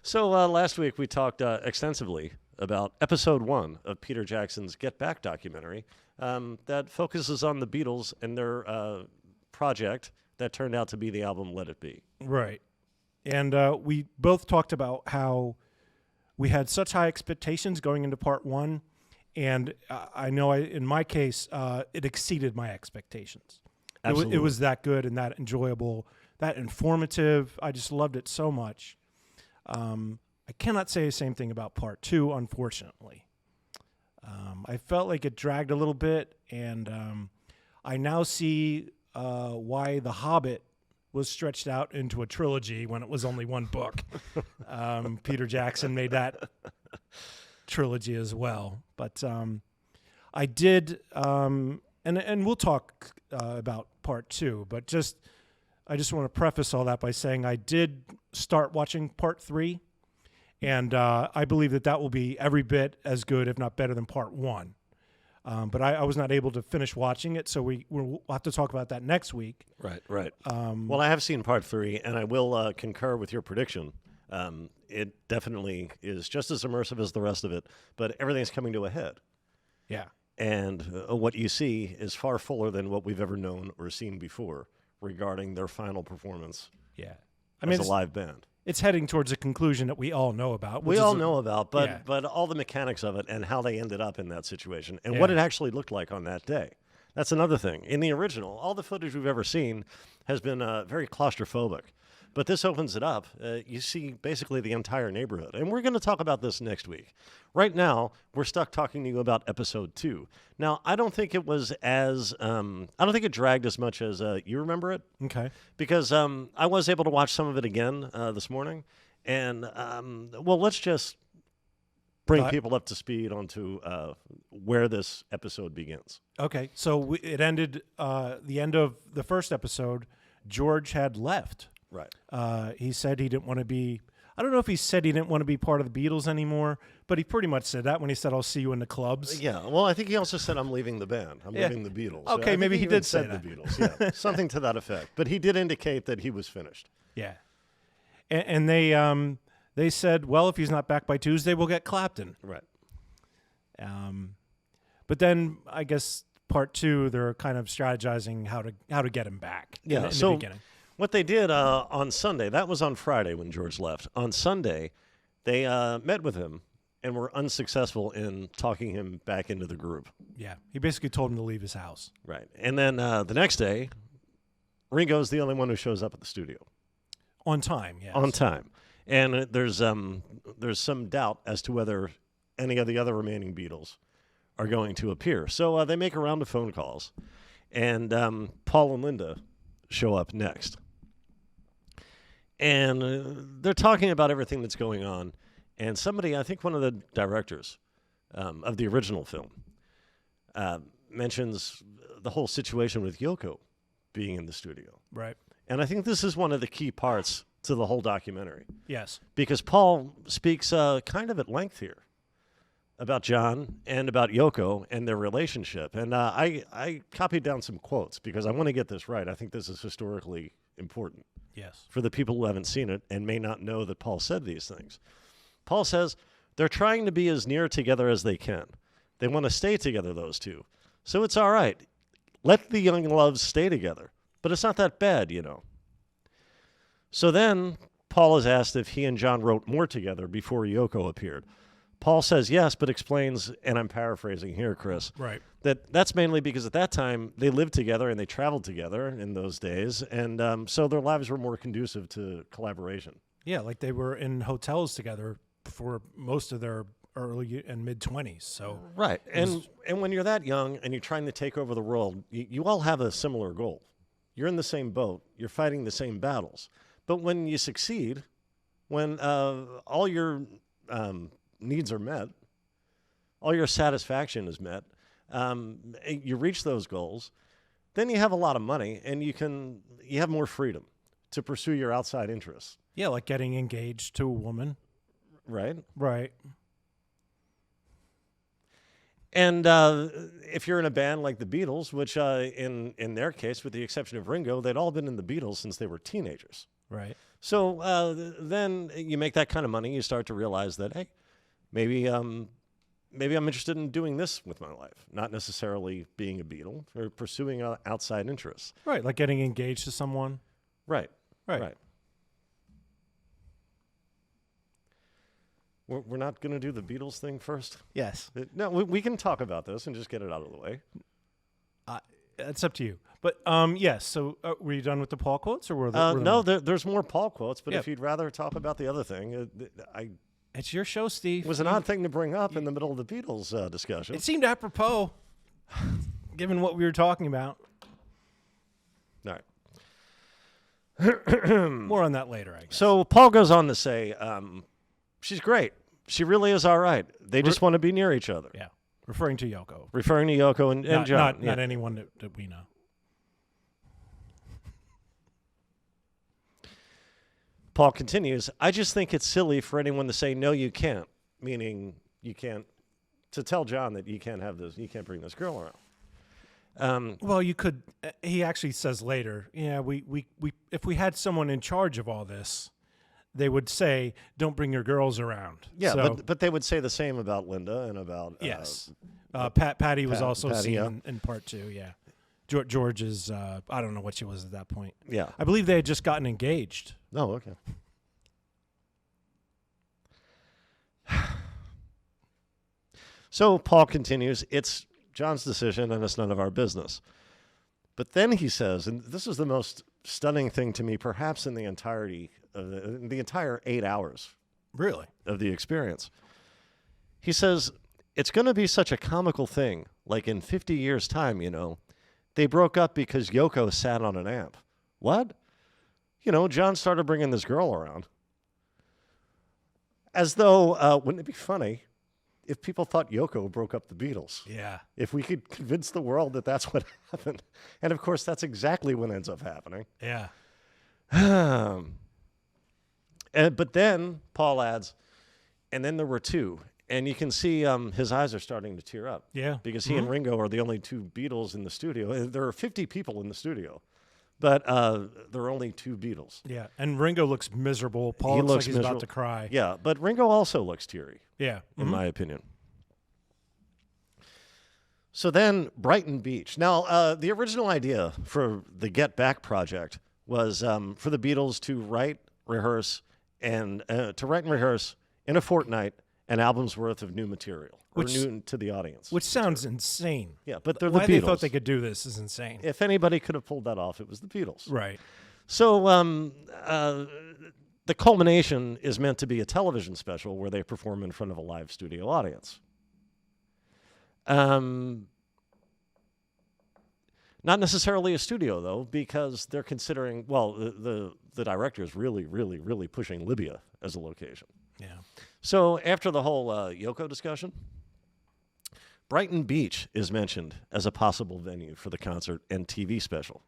So last week we talked extensively about episode 1 of Peter Jackson's Get Back documentary that focuses on the Beatles and their project that turned out to be the album Let It Be. Right. And we both talked about how we had such high expectations going into part 1, and I know in my case, it exceeded my expectations. Absolutely. It was that good and that enjoyable, that informative. I just loved it so much. I cannot say the same thing about part 2, unfortunately. I felt like it dragged a little bit, and I now see why The Hobbit was stretched out into a trilogy when it was only one book. Peter Jackson made that trilogy as well. But I did, and we'll talk about part 2, but I just want to preface all that by saying I did start watching part 3, and I believe that will be every bit as good, if not better, than part 1. But I was not able to finish watching it, so we'll have to talk about that next week. Right. Well, I have seen part 3, and I will concur with your prediction. It definitely is just as immersive as the rest of it, but everything's coming to a head. Yeah. And what you see is far fuller than what we've ever known or seen before regarding their final performance. Yeah. As a live band. It's heading towards a conclusion that we all know about. But all the mechanics of it and how they ended up in that situation and what it actually looked like on that day. That's another thing. In the original, all the footage we've ever seen has been very claustrophobic. But this opens it up. You see basically the entire neighborhood. And we're going to talk about this next week. Right now, we're stuck talking to you about episode 2. Now, I don't think it was as, I don't think it dragged as much as you remember it. Okay. Because I was able to watch some of it again this morning. And, well, let's just bring people up to speed onto where this episode begins. Okay. So it ended, the end of the first episode, George had left. Right. He said he didn't want to be, I don't know if he said he didn't want to be part of the Beatles anymore, but he pretty much said that when he said, I'll see you in the clubs. Yeah. Well, I think he also said, I'm leaving the band. I'm leaving the Beatles. Okay, maybe he did say said that. the Beatles. Yeah. Something to that effect. But he did indicate that he was finished. Yeah. And they said, well, if he's not back by Tuesday, we'll get Clapton. Right. But then I guess part 2, they're kind of strategizing how to get him back. Yeah. In the beginning. What they did on Sunday, that was on Friday when George left. On Sunday, they met with him and were unsuccessful in talking him back into the group. Yeah, he basically told him to leave his house. Right. And then the next day, Ringo's the only one who shows up at the studio. On time, yes. On time. And there's some doubt as to whether any of the other remaining Beatles are going to appear. So they make a round of phone calls, and Paul and Linda show up next. And they're talking about everything that's going on. And somebody, I think one of the directors of the original film, mentions the whole situation with Yoko being in the studio. Right. And I think this is one of the key parts to the whole documentary. Yes. Because Paul speaks kind of at length here about John and about Yoko and their relationship. And I copied down some quotes because I want to get this right. I think this is historically important. Yes. For the people who haven't seen it and may not know that Paul said these things. Paul says they're trying to be as near together as they can. They want to stay together, those two. So it's all right. Let the young loves stay together. But it's not that bad, you know. So then Paul is asked if he and John wrote more together before Yoko appeared. Paul says yes, but explains, and I'm paraphrasing here, Chris, right, that's mainly because at that time they lived together and they traveled together in those days, and so their lives were more conducive to collaboration. Yeah, like they were in hotels together for most of their early and mid-20s. So right, and when you're that young and you're trying to take over the world, you all have a similar goal. You're in the same boat. You're fighting the same battles. But when you succeed, when all your needs are met, all your satisfaction is met, you reach those goals, then you have a lot of money and you have more freedom to pursue your outside interests. Yeah, like getting engaged to a woman. Right. Right. And if you're in a band like the Beatles, which in their case, with the exception of Ringo, they'd all been in the Beatles since they were teenagers. Right. So then you make that kind of money. You start to realize that, hey, maybe I'm interested in doing this with my life, not necessarily being a Beatle or pursuing outside interests. Right, like getting engaged to someone. Right. Right. We're not going to do the Beatles thing first? Yes. No, we can talk about this and just get it out of the way. It's up to you. But yes. So were you done with the Paul quotes, or were there? No, there's more Paul quotes. But Yeah. if you'd rather talk about the other thing, It's your show, Steve. it was an odd thing to bring up in the middle of the Beatles discussion. It seemed apropos, given what we were talking about. All right. More on that later, I guess. So Paul goes on to say, she's great. She really is all right. They just want to be near each other. Yeah, referring to Yoko. Referring to Yoko and John. Not anyone that we know. Paul continues, I just think it's silly for anyone to say, no, you can't. Meaning you can't, to tell John that you can't have this, you can't bring this girl around. Well, you could. He actually says later, yeah, we if we had someone in charge of all this, they would say, don't bring your girls around. Yeah, So, but they would say the same about Linda and about yes. Patty was also Patty, seen yeah. in part 2, yeah. George is, I don't know what she was at that point. Yeah. I believe they had just gotten engaged. Oh, okay. So Paul continues, it's John's decision and it's none of our business. But then he says, and this is the most stunning thing to me, perhaps in the entirety of the entire 8 hours Really? of the experience. He says, it's going to be such a comical thing, like in 50 years' time, they broke up because Yoko sat on an amp. What? John started bringing this girl around. As though, wouldn't it be funny if people thought Yoko broke up the Beatles? Yeah. If we could convince the world that that's what happened. And, of course, that's exactly what ends up happening. Yeah. But then Paul adds, and then there were two. And you can see his eyes are starting to tear up. Yeah. Because he and Ringo are the only two Beatles in the studio. There are 50 people in the studio, but there are only two Beatles. Yeah. And Ringo looks miserable. Paul looks like he's about to cry. Yeah, but Ringo also looks teary. Yeah. In my opinion. So then Brighton Beach. Now, the original idea for the Get Back project was for the Beatles to write, rehearse in a fortnight an album's worth of new material, new to the audience. Which sounds insane. Yeah, but they're the Beatles. Why they thought they could do this is insane. If anybody could have pulled that off, it was the Beatles. Right. So the culmination is meant to be a television special where they perform in front of a live studio audience. Not necessarily a studio, though, because they're considering, the director is really, really, really pushing Libya as a location. Yeah. So after the whole Yoko discussion, Brighton Beach is mentioned as a possible venue for the concert and TV special.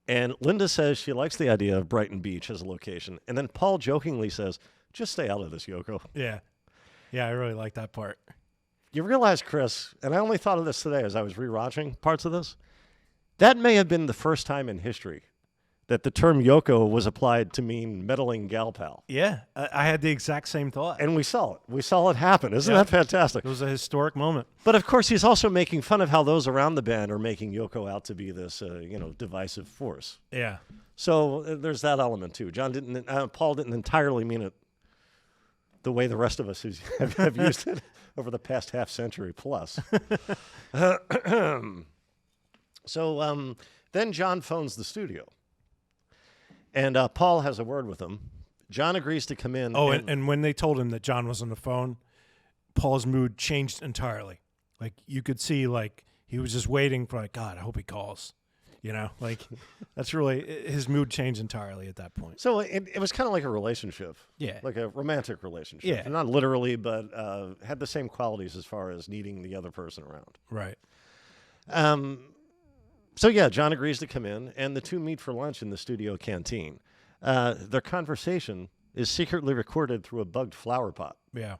And Linda says she likes the idea of Brighton Beach as a location. And then Paul jokingly says, just stay out of this, Yoko. Yeah. Yeah, I really like that part. You realize, Chris, and I only thought of this today as I was rewatching parts of this, that may have been the first time in history that the term Yoko was applied to mean meddling gal pal. Yeah, I had the exact same thought. And we saw it. We saw it happen. Isn't that fantastic? It was a historic moment. But, of course, he's also making fun of how those around the band are making Yoko out to be this, divisive force. Yeah. So there's that element, too. Paul didn't entirely mean it the way the rest of us have used it over the past half century plus. So then John phones the studio. And Paul has a word with him. John agrees to come in. Oh, and when they told him that John was on the phone, Paul's mood changed entirely. Like, you could see, like, he was just waiting for, like, God, I hope he calls. That's really, his mood changed entirely at that point. So it was kind of like a relationship. Yeah. Like a romantic relationship. Yeah. Not literally, but had the same qualities as far as needing the other person around. Right. So, yeah, John agrees to come in, and the two meet for lunch in the studio canteen. Their conversation is secretly recorded through a bugged flower pot. Yeah.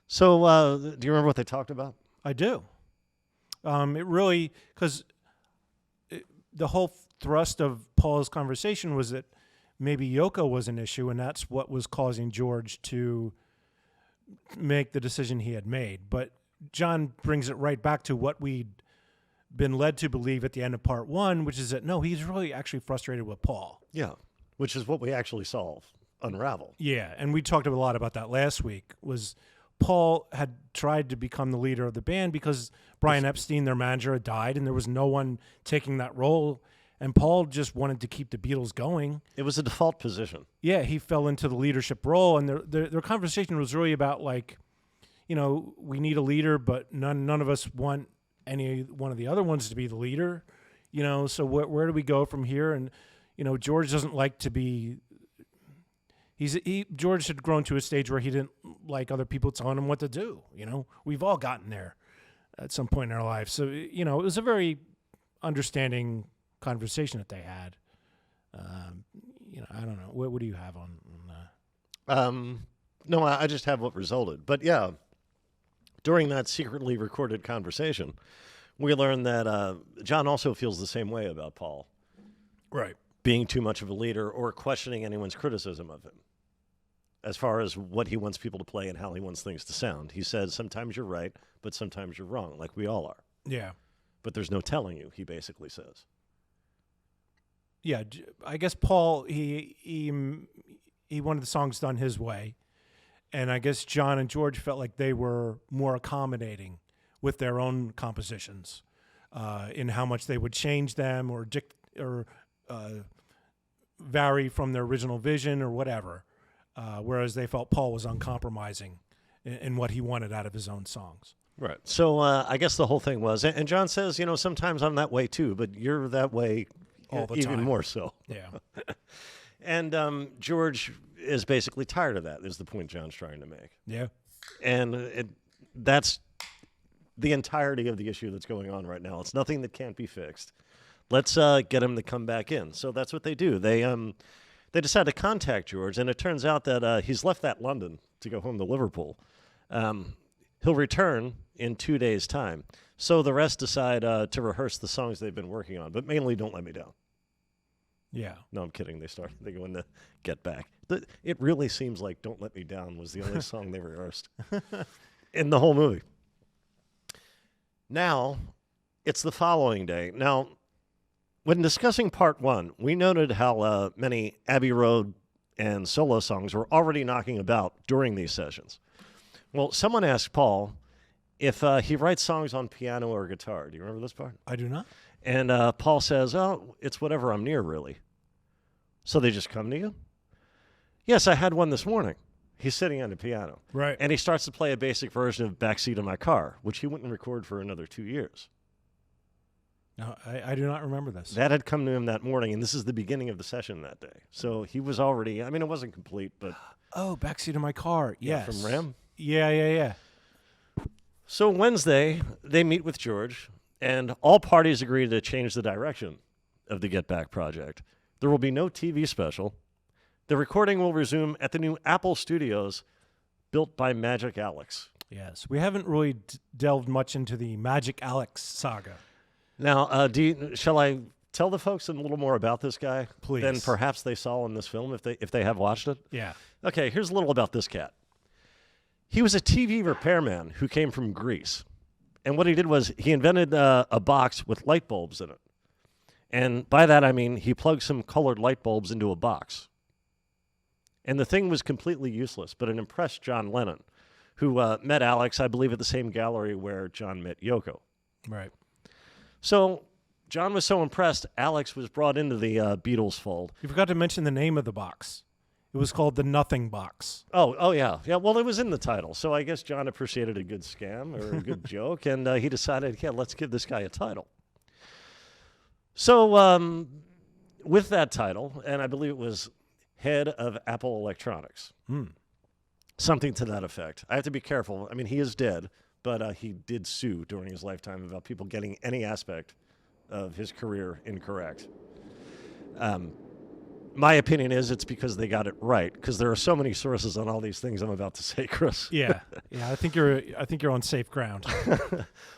So, do you remember what they talked about? I do. It really, because the whole thrust of Paul's conversation was that maybe Yoko was an issue, and that's what was causing George to make the decision he had made. But John brings it right back to what we'd been led to believe at the end of part one, which is that, no, he's really actually frustrated with Paul. Yeah, which is what we actually saw unravel. Yeah, and we talked a lot about that last week, was Paul had tried to become the leader of the band because Brian Epstein, their manager, had died, and there was no one taking that role. And Paul just wanted to keep the Beatles going. It was a default position. Yeah, he fell into the leadership role, and their conversation was really about, like, you know, we need a leader, but none of us want any one of the other ones to be the leader. You know, so where do we go from here? And, you know, George doesn't like to be. George had grown to a stage where he didn't like other people telling him what to do. You know, we've all gotten there at some point in our life. So, you know, it was a very understanding conversation that they had. You know, I don't know. What do you have on that? No, I just have what resulted. But yeah, during that secretly recorded conversation, we learned that John also feels the same way about Paul. Right. Being too much of a leader or questioning anyone's criticism of him as far as what he wants people to play and how he wants things to sound. He says, sometimes you're right, but sometimes you're wrong, like we all are. Yeah. But there's no telling you, he basically says. Yeah, I guess Paul, he wanted the songs done his way, and I guess John and George felt like they were more accommodating with their own compositions in how much they would change them or vary from their original vision or whatever, whereas they felt Paul was uncompromising in what he wanted out of his own songs. Right. So I guess the whole thing was, and John says, you know, sometimes I'm that way too, but you're that way all the even time. more so. Yeah. And George is basically tired of that, is the point John's trying to make. Yeah. And that's the entirety of the issue that's going on right now. It's nothing that can't be fixed. Let's get him to come back in. So that's what they do. They decide to contact George, and it turns out that he's left that London to go home to Liverpool. He'll return in 2 days' time. So the rest decide to rehearse the songs they've been working on, but mainly Don't Let Me Down. Yeah. No, I'm kidding. They go into Get Back. It really seems like Don't Let Me Down was the only song they rehearsed in the whole movie. Now, it's the following day. Now, when discussing part one, we noted how many Abbey Road and solo songs were already knocking about during these sessions. Well, someone asked Paul if he writes songs on piano or guitar. Do you remember this part? I do not. And Paul says, oh, it's whatever I'm near, really. So they just come to you? Yes, I had one this morning. He's sitting on the piano. Right. And he starts to play a basic version of Backseat of My Car, which he wouldn't record for another 2 years. No, I do not remember this. That had come to him that morning, and this is the beginning of the session that day. So he was already, I mean, it wasn't complete, but... Oh, Backseat of My Car, yes. From Ram? Yeah. So Wednesday, they meet with George, and all parties agree to change the direction of the Get Back project. There will be no TV special. The recording will resume at the new Apple Studios built by Magic Alex. Yes, we haven't really delved much into the Magic Alex saga. Now, shall I tell the folks a little more about this guy? Please. Than perhaps they saw in this film if they have watched it? Yeah. Okay, here's a little about this cat. He was a TV repairman who came from Greece. And what he did was he invented a box with light bulbs in it. And by that I mean he plugged some colored light bulbs into a box. And the thing was completely useless, but it impressed John Lennon, who met Alex, I believe, at the same gallery where John met Yoko. Right. So John was so impressed, Alex was brought into the Beatles fold. You forgot to mention the name of the box. It was called the Nothing Box. Oh yeah. Yeah, well, it was in the title. So I guess John appreciated a good scam or a good joke, and he decided, yeah, let's give this guy a title. So with that title, and I believe it was head of Apple Electronics, something to that effect. I have to be careful. I mean, he is dead, but he did sue during his lifetime about people getting any aspect of his career incorrect. My opinion is it's because they got it right, because there are so many sources on all these things I'm about to say, Chris. Yeah. I think you're on safe ground.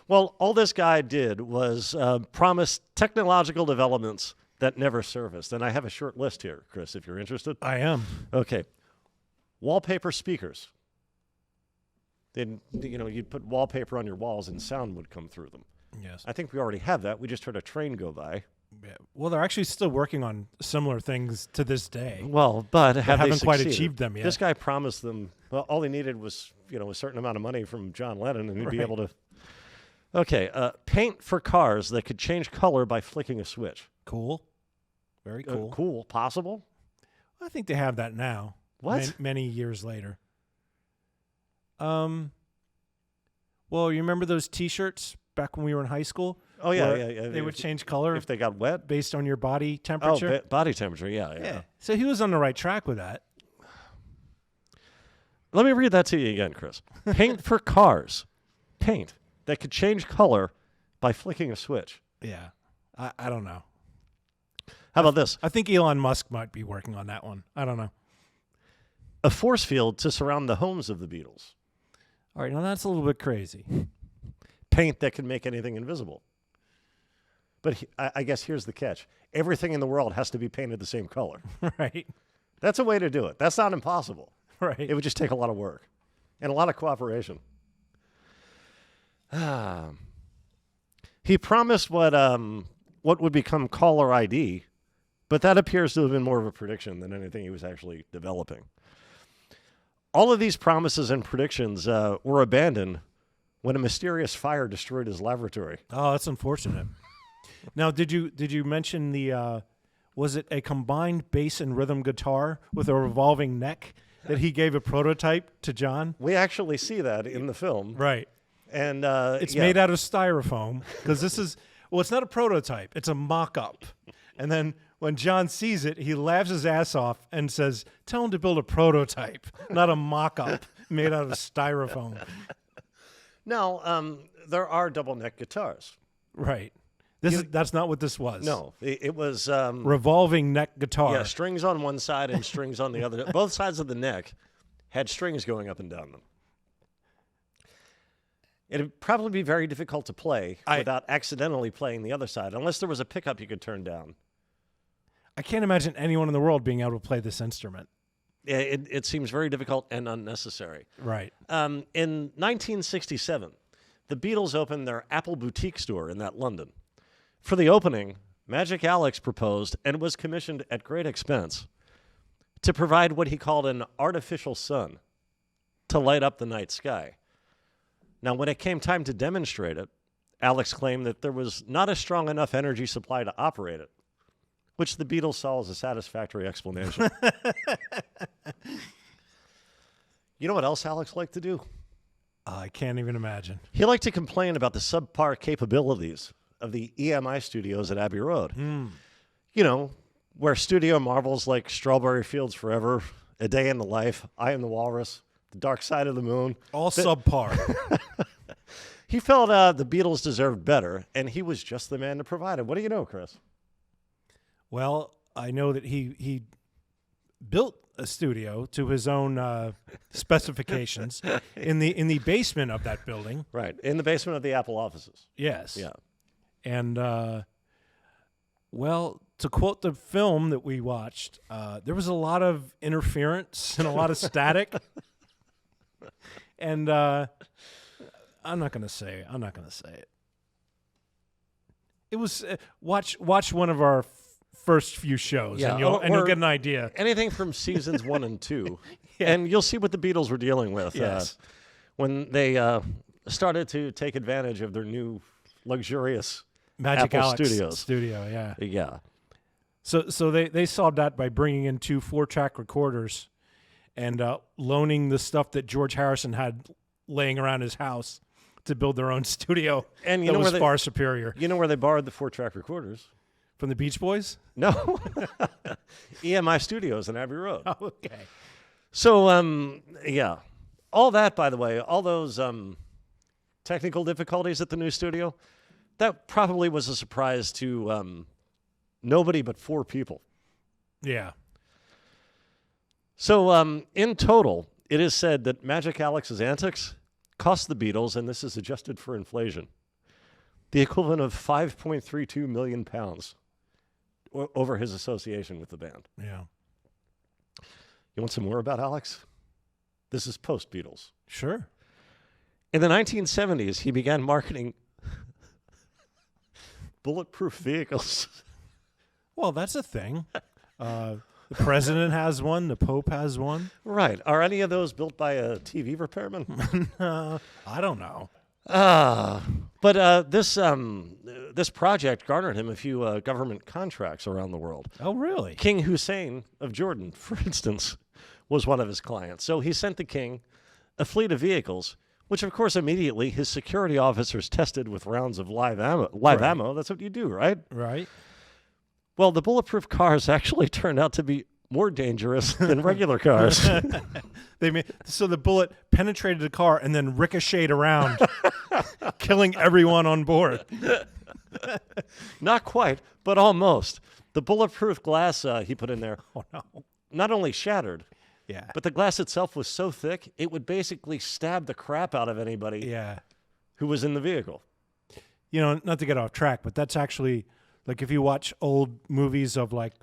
Well, all this guy did was promise technological developments that never surfaced. And I have a short list here, Chris, if you're interested. I am. Okay. Wallpaper speakers. Then, you'd put wallpaper on your walls and sound would come through them. Yes. I think we already have that. We just heard a train go by. Yeah. Well, they're actually still working on similar things to this day. Well, but haven't quite achieved them yet. This guy promised them, well, all he needed was, a certain amount of money from John Lennon, and he'd be able to. Okay. Paint for cars that could change color by flicking a switch. Cool. Very cool. Cool. Possible? I think they have that now. What? Many years later. Well, you remember those T-shirts back when we were in high school? Oh, yeah. They would change color if they got wet based on your body temperature. Oh, body temperature. Yeah. So he was on the right track with that. Let me read that to you again, Chris. Paint for cars. Paint that could change color by flicking a switch. Yeah. I don't know. How about this? I think Elon Musk might be working on that one. I don't know. A force field to surround the homes of the Beatles. All right, now that's a little bit crazy. Paint that can make anything invisible. But I guess here's the catch. Everything in the world has to be painted the same color. Right. That's a way to do it. That's not impossible. Right. It would just take a lot of work and a lot of cooperation. He promised what would become caller ID, but that appears to have been more of a prediction than anything he was actually developing. All of these promises and predictions were abandoned when a mysterious fire destroyed his laboratory. Oh, that's unfortunate. Now, did you mention the was it a combined bass and rhythm guitar with a revolving neck that he gave a prototype to John? We actually see that in the film. Right. And it's made out of styrofoam because this is, well, it's not a prototype. It's a mock-up. And then when John sees it, he laughs his ass off and says, tell him to build a prototype, not a mock-up made out of styrofoam. Now, there are double neck guitars. Right. That's not what this was. No, it was revolving neck guitar. Yeah, strings on one side and strings on the other. Both sides of the neck had strings going up and down them. It'd probably be very difficult to play without accidentally playing the other side, unless there was a pickup you could turn down. I can't imagine anyone in the world being able to play this instrument. It seems very difficult and unnecessary. Right. In 1967, the Beatles opened their Apple boutique store in London. For the opening, Magic Alex proposed, and was commissioned at great expense, to provide what he called an artificial sun to light up the night sky. Now, when it came time to demonstrate it, Alex claimed that there was not a strong enough energy supply to operate it, which the Beatles saw as a satisfactory explanation. You know what else Alex liked to do? I can't even imagine. He liked to complain about the subpar capabilities of the EMI studios at Abbey Road. You know, where studio marvels like Strawberry Fields Forever, A Day in the Life, I Am the Walrus, The Dark Side of the Moon. All subpar. He felt the Beatles deserved better, and he was just the man to provide it. What do you know, Chris? Well, I know that he built a studio to his own specifications in the basement of that building. Right, in the basement of the Apple offices. Yes. Yeah. And, well, to quote the film that we watched, there was a lot of interference and a lot of static. And I'm not going to say it. It was watch one of our first few shows, and you'll get an idea. Anything from seasons 1 and 2, and you'll see what the Beatles were dealing with when they started to take advantage of their new luxurious Magic Apple Alex Studios. Studio, yeah. Yeah. So they solved that by bringing in 2 4-track recorders and loaning the stuff that George Harrison had laying around his house to build their own studio. And that was far superior. You know where they borrowed the 4-track recorders? From the Beach Boys? No. EMI Studios in Abbey Road. Oh, okay. So, yeah. All that, by the way, all those technical difficulties at the new studio, that probably was a surprise to nobody but 4 people. Yeah. So, in total, it is said that Magic Alex's antics cost the Beatles, and this is adjusted for inflation, the equivalent of £5.32 million. over his association with the band. Yeah. You want some more about Alex? This is post-Beatles. Sure. In the 1970s, he began marketing bulletproof vehicles. Well, that's a thing. The president has one. The Pope has one. Right. Are any of those built by a TV repairman? I don't know. But this project garnered him a few government contracts around the world. Oh, really? King Hussein of Jordan, for instance, was one of his clients. So he sent the king a fleet of vehicles, which, of course, immediately his security officers tested with rounds of live ammo. That's what you do, right? Right. Well, the bulletproof cars actually turned out to be more dangerous than regular cars. So the bullet penetrated the car and then ricocheted around, killing everyone on board. Not quite, but almost. The bulletproof glass he put in there not only shattered, but the glass itself was so thick, it would basically stab the crap out of anybody who was in the vehicle. You know, not to get off track, but that's actually, like, if you watch old movies of, like,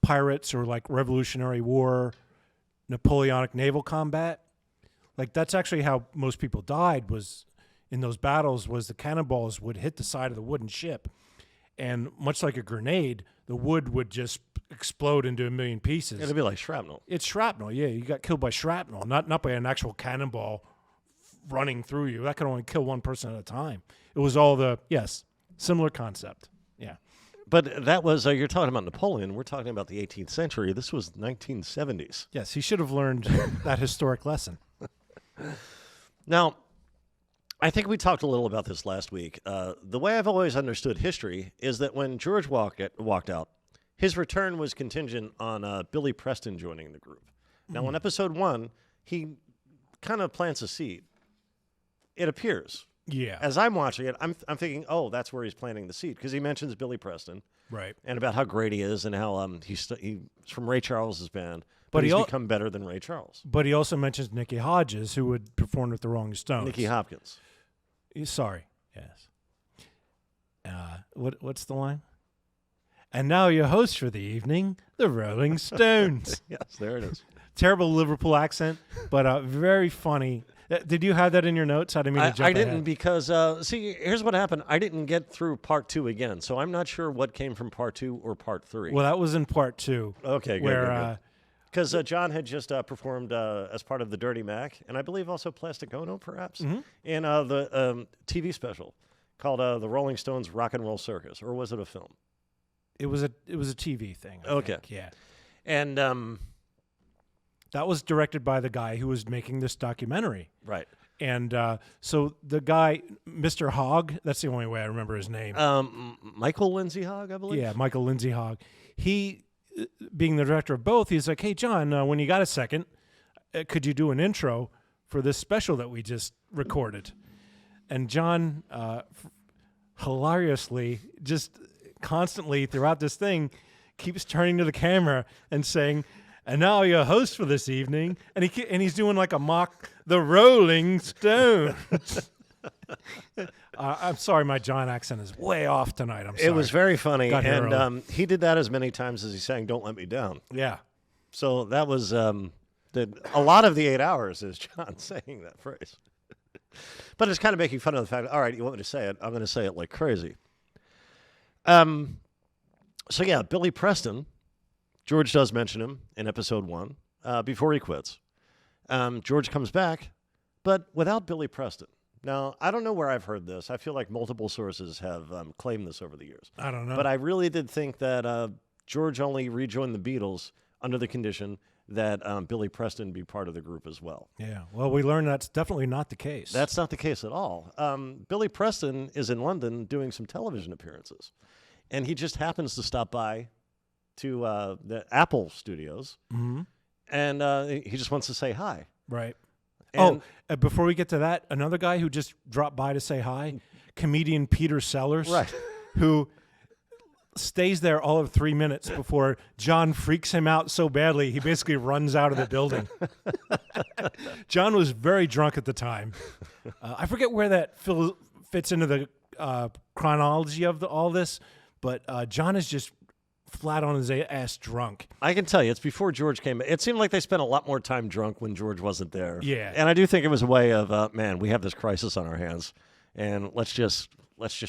pirates or, like, Revolutionary War, Napoleonic naval combat, like, that's actually how most people died, was in those battles, was the cannonballs would hit the side of the wooden ship, and much like a grenade, the wood would just explode into a million pieces. It'd be like shrapnel. It's shrapnel, yeah. You got killed by shrapnel, not by an actual cannonball running through you. That could only kill one person at a time. It was all similar concept. Yeah. But that was, you're talking about Napoleon. We're talking about the 18th century. This was 1970s. Yes, he should have learned that historic lesson. Now, I think we talked a little about this last week. The way I've always understood history is that when George walked out, his return was contingent on Billy Preston joining the group. Now, in episode 1, he kind of plants a seed. It appears. Yeah. As I'm watching it, I'm thinking, oh, that's where he's planting the seed, because he mentions Billy Preston, right, and about how great he is, and how he's from Ray Charles's band, but he's become better than Ray Charles. But he also mentions Nicky Hodges, who had performed with the Rolling Stones. Nicky Hopkins. Sorry. Yes. What's the line? And now your host for the evening, the Rolling Stones. Yes, there it is. Terrible Liverpool accent, but very funny. Did you have that in your notes? I didn't mean to jump I didn't ahead. because, see, here's what happened. I didn't get through part 2 again, so I'm not sure what came from part 2 or part 3. Well, that was in part 2. Okay, good. Where, because John had just performed as part of the Dirty Mac, and I believe also Plastic Ono, perhaps, in the TV special called The Rolling Stones Rock and Roll Circus, or was it a film? It was a TV thing. I think. Yeah. And that was directed by the guy who was making this documentary. Right. And so the guy, Mr. Hogg, that's the only way I remember his name. Michael Lindsay Hogg, I believe. Yeah, Michael Lindsay Hogg. He, being the director of both, he's like, hey, John, when you got a second, could you do an intro for this special that we just recorded? And John, hilariously, just constantly throughout this thing, keeps turning to the camera and saying, and now your host for this evening, and he's doing like a mock, the Rolling Stones. I'm sorry, my John accent is way off tonight. I'm sorry. It was very funny, and early. he did that as many times as he sang "Don't Let Me Down." Yeah. So that was a lot of the 8 hours is John saying that phrase. But it's kind of making fun of the fact, all right, you want me to say it? I'm going to say it like crazy. So yeah, Billy Preston, George does mention him in episode 1 before he quits. George comes back, but without Billy Preston. Now, I don't know where I've heard this. I feel like multiple sources have claimed this over the years. I don't know. But I really did think that George only rejoined the Beatles under the condition that Billy Preston be part of the group as well. Yeah. Well, we learned that's definitely not the case. That's not the case at all. Billy Preston is in London doing some television appearances, and he just happens to stop by to the Apple studios, and he just wants to say hi. Right. And before we get to that, another guy who just dropped by to say hi, comedian Peter Sellers, right, who stays there all of 3 minutes before John freaks him out so badly he basically runs out of the building. John was very drunk at the time. I forget where that fits into the chronology of all this, but John is just flat on his ass drunk. I can tell you, it's before George came. It seemed like they spent a lot more time drunk when George wasn't there. Yeah. And I do think it was a way of, man, we have this crisis on our hands, and let's just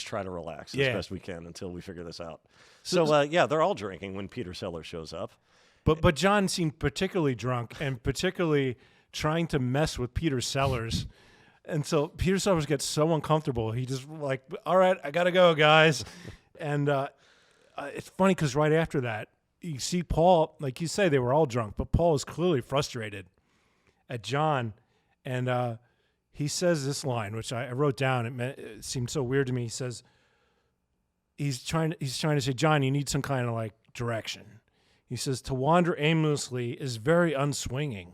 try to relax as best we can until we figure this out. So yeah, they're all drinking when Peter Sellers shows up. But John seemed particularly drunk and particularly trying to mess with Peter Sellers. And so Peter Sellers gets so uncomfortable. He just like, all right, I got to go, guys. And it's funny because right after that, you see Paul, like you say, they were all drunk, but Paul is clearly frustrated at John. And he says this line, which I wrote down. It seemed so weird to me. He says, he's trying to say, John, you need some kind of like direction. He says, to wander aimlessly is very unswinging.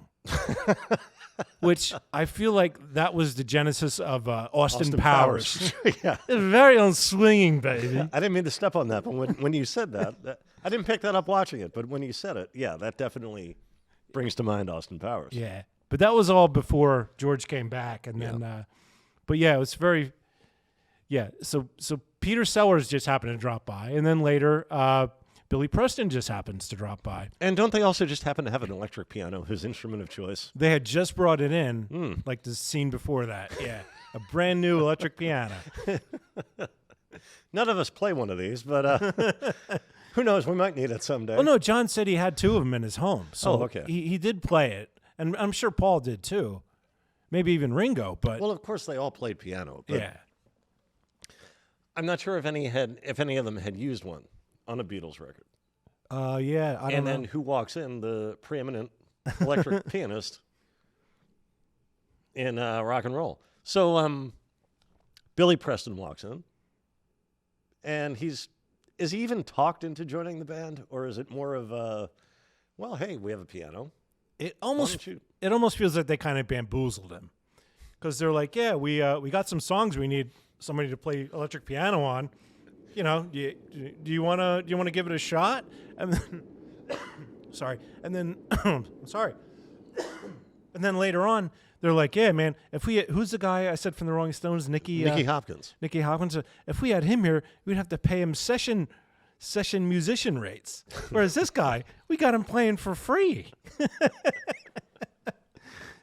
Which I feel like that was the genesis of Austin Powers. Yeah. It's very unswinging, baby. I didn't mean to step on that, but when you said that, I didn't pick that up watching it, but when you said it, yeah, that definitely brings to mind Austin Powers. Yeah. But that was all before George came back. And then, but yeah, it was very, So Peter Sellers just happened to drop by. And then later, Billy Preston just happens to drop by. And don't they also just happen to have an electric piano, his instrument of choice? They had just brought it in, like the scene before that. Yeah, a brand new electric piano. None of us play one of these, but who knows? We might need it someday. Well, no, John said he had two of them in his home. So okay. he did play it. And I'm sure Paul did too. Maybe even Ringo. But well, of course, they all played piano. But yeah. I'm not sure if any of them had used one on a Beatles record. Yeah, I don't know. And then who walks in? The preeminent electric pianist in rock and roll. So Billy Preston walks in, and is he even talked into joining the band, or is it more of a, well, hey, we have a piano. It almost feels like they kind of bamboozled him, because they're like, yeah, we got some songs we need somebody to play electric piano on. You know, do you want to give it a shot? And then, sorry, and then sorry, and then later on, they're like, yeah, man, who's the guy I said from the Rolling Stones, Nicky Hopkins. Nicky Hopkins. If we had him here, we'd have to pay him session musician rates. Whereas this guy, we got him playing for free.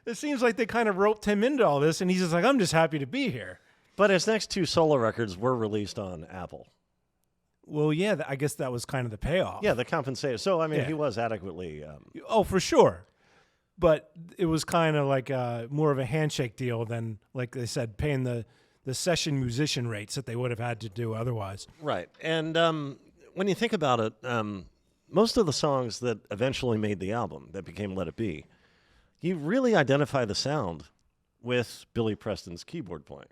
It seems like they kind of roped him into all this, and he's just like, I'm just happy to be here. But his next two solo records were released on Apple. Well, yeah, I guess that was kind of the payoff. Yeah, the compensator. So, I mean, he was adequately... oh, for sure. But it was kind of like more of a handshake deal than, like they said, paying the session musician rates that they would have had to do otherwise. Right. And when you think about it, most of the songs that eventually made the album, that became Let It Be, you really identify the sound with Billy Preston's keyboard playing.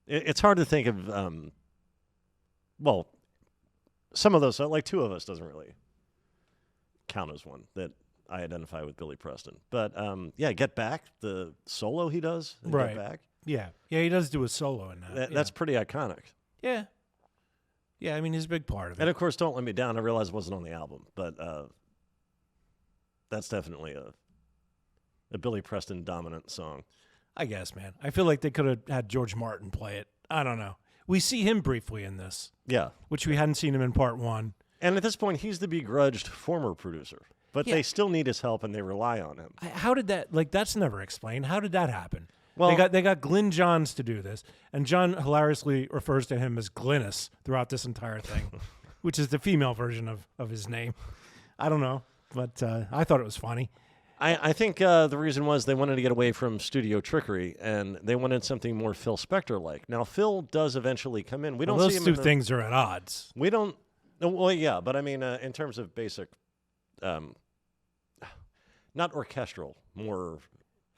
It's hard to think of, well, some of those, like Two of Us doesn't really count as one that I identify with Billy Preston. But, yeah, Get Back, the solo he does, right. Get Back. Yeah, he does do a solo in that. That's pretty iconic. Yeah. Yeah, I mean, he's a big part of it. And, of course, Don't Let Me Down, I realize it wasn't on the album, but that's definitely a Billy Preston dominant song. I guess, man. I feel like they could have had George Martin play it. I don't know. We see him briefly in this. Yeah. Which we hadn't seen him in part one. And at this point, he's the begrudged former producer. But they still need his help, and they rely on him. How did that, like, that's never explained. How did that happen? Well, they got Glyn Johns to do this, and John hilariously refers to him as Glynis throughout this entire thing, which is the female version of his name. I don't know, but I thought it was funny. I think the reason was they wanted to get away from studio trickery, and they wanted something more Phil Spector-like. Now, Phil does eventually come in. We don't see him. Those two things are at odds. We don't. Well, yeah, but I mean, in terms of basic, not orchestral, more.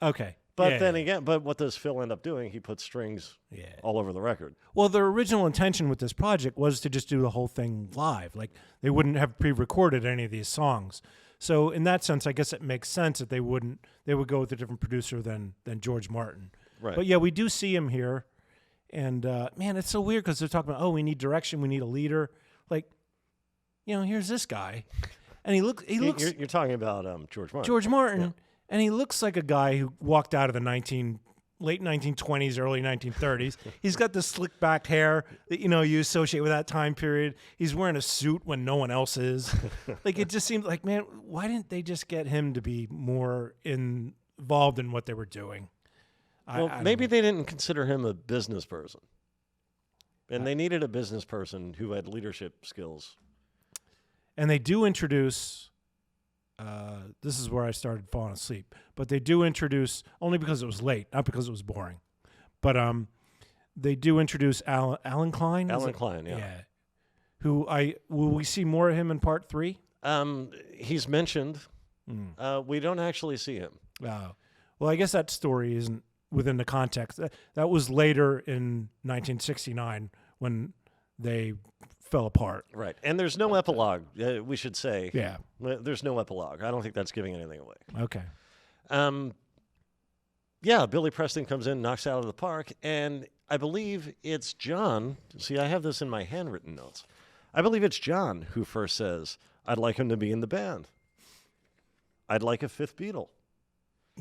Okay. But then again, but what does Phil end up doing? He puts strings all over the record. Well, their original intention with this project was to just do the whole thing live. Like, they wouldn't have pre-recorded any of these songs. So in that sense, I guess it makes sense that they would go with a different producer than George Martin. Right. But yeah, we do see him here. And man, it's so weird because they're talking about, oh, we need direction, we need a leader. Like, you know, here's this guy. And he looks. You're talking about George Martin. George Martin. Yeah. And he looks like a guy who walked out of the late 1920s, early 1930s. He's got the slick back hair that, you associate with that time period. He's wearing a suit when no one else is. Like, it just seems like, man, why didn't they just get him to be more involved in what they were doing? Well, maybe they didn't consider him a business person. And they needed a business person who had leadership skills. And they do introduce, this is where I started falling asleep, but they do introduce, only because it was late, not because it was boring, but they do introduce Alan Klein. Alan Klein, yeah. Will we see more of him in part 3? He's mentioned. We don't actually see him. Well, I guess that story isn't within the context. That was later in 1969 when they fell apart. Right. And there's no epilogue, we should say. Yeah. There's no epilogue. I don't think that's giving anything away. Okay. Yeah, Billy Preston comes in, knocks out of the park, and I believe it's John. See, I have this in my handwritten notes. I believe it's John who first says, I'd like him to be in the band. I'd like a fifth Beatle.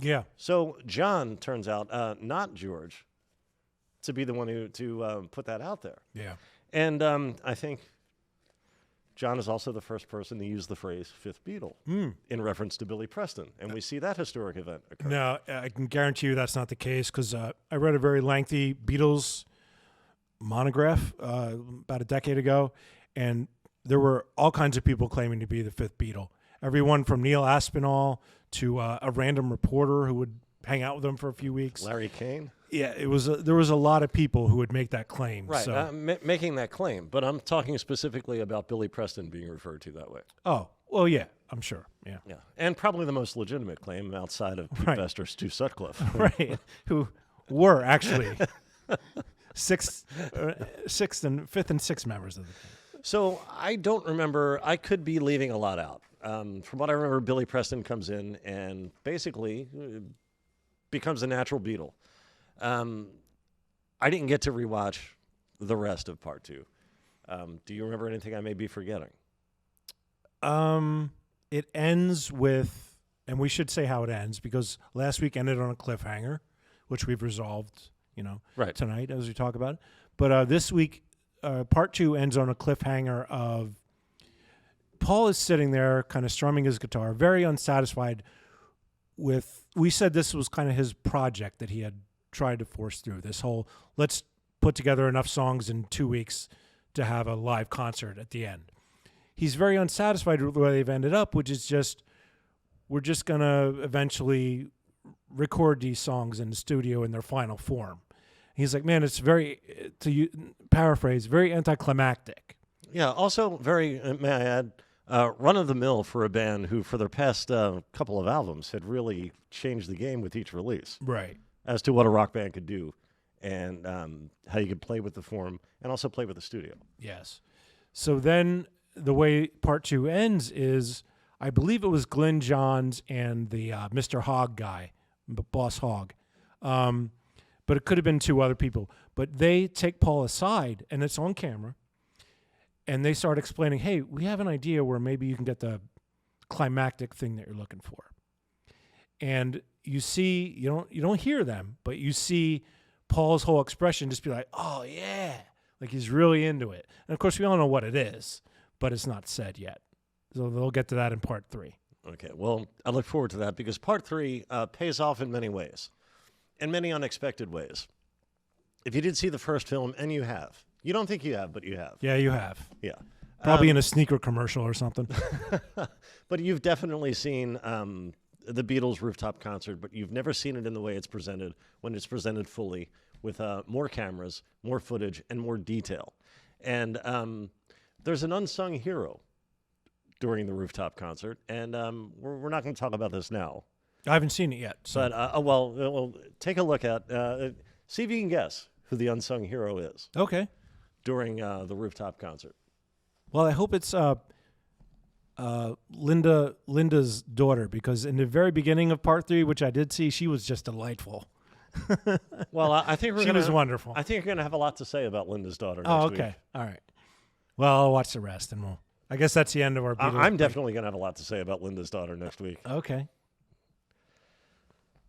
Yeah. So John turns out, not George, to be the one to put that out there. Yeah. And I think John is also the first person to use the phrase fifth Beatle in reference to Billy Preston. And we see that historic event occur. No, I can guarantee you that's not the case because I read a very lengthy Beatles monograph about a decade ago, and there were all kinds of people claiming to be the fifth Beatle. Everyone from Neil Aspinall to a random reporter who would hang out with them for a few weeks. Larry Kane? Yeah, there was a lot of people who would make that claim. Right, so. Making that claim. But I'm talking specifically about Billy Preston being referred to that way. Oh, well, yeah, I'm sure. Yeah. Yeah, and probably the most legitimate claim outside of Pete Best or Stu Sutcliffe. Right, who were actually fifth and sixth members of the team. So I don't remember. I could be leaving a lot out. From what I remember, Billy Preston comes in and basically becomes a natural Beatle. I didn't get to rewatch the rest of part 2. Do you remember anything I may be forgetting? It ends with, and we should say how it ends because last week ended on a cliffhanger, which we've resolved, tonight as we talk about it. But this week, part 2 ends on a cliffhanger of Paul is sitting there kind of strumming his guitar, very unsatisfied with, we said this was kind of his project that he had tried to force through, this whole, let's put together enough songs in 2 weeks to have a live concert at the end. He's very unsatisfied with where they've ended up, which is just, we're just going to eventually record these songs in the studio in their final form. He's like, man, it's very, paraphrase, very anticlimactic. Yeah, also very, may I add, run-of-the-mill for a band who, for their past couple of albums, had really changed the game with each release. Right. As to what a rock band could do and how you could play with the form and also play with the studio. Yes. So then the way part 2 ends is, I believe it was Glenn Johns and the Mr. Hogg guy, Boss Hogg. But it could have been 2 other people. But they take Paul aside, and it's on camera, and they start explaining, hey, we have an idea where maybe you can get the climactic thing that you're looking for. And you see, you don't hear them, but you see Paul's whole expression just be like, oh, yeah. Like he's really into it. And, of course, we all know what it is, but it's not said yet. So they'll get to that in part 3. Okay, well, I look forward to that because part 3 pays off in many ways, in many unexpected ways. If you did see the first film, and you have. You don't think you have, but you have. Yeah, you have. Yeah. Probably in a sneaker commercial or something. But you've definitely seen the Beatles rooftop concert, but you've never seen it in the way it's presented, when it's presented fully with more cameras, more footage, and more detail. And there's an unsung hero during the rooftop concert, and we're not going to talk about this now. I haven't seen it yet. So. But, well, take a look at, see if you can guess who the unsung hero is. Okay. During the rooftop concert. Well, I hope it's Linda's daughter, because in the very beginning of part 3, which I did see, she was just delightful. Well, I think she was wonderful. I think you're going to have a lot to say about Linda's daughter next week. Week. All right. Well, I'll watch the rest, and I guess that's the end of our Beatles. I'm definitely going to have a lot to say about Linda's daughter next week. Okay.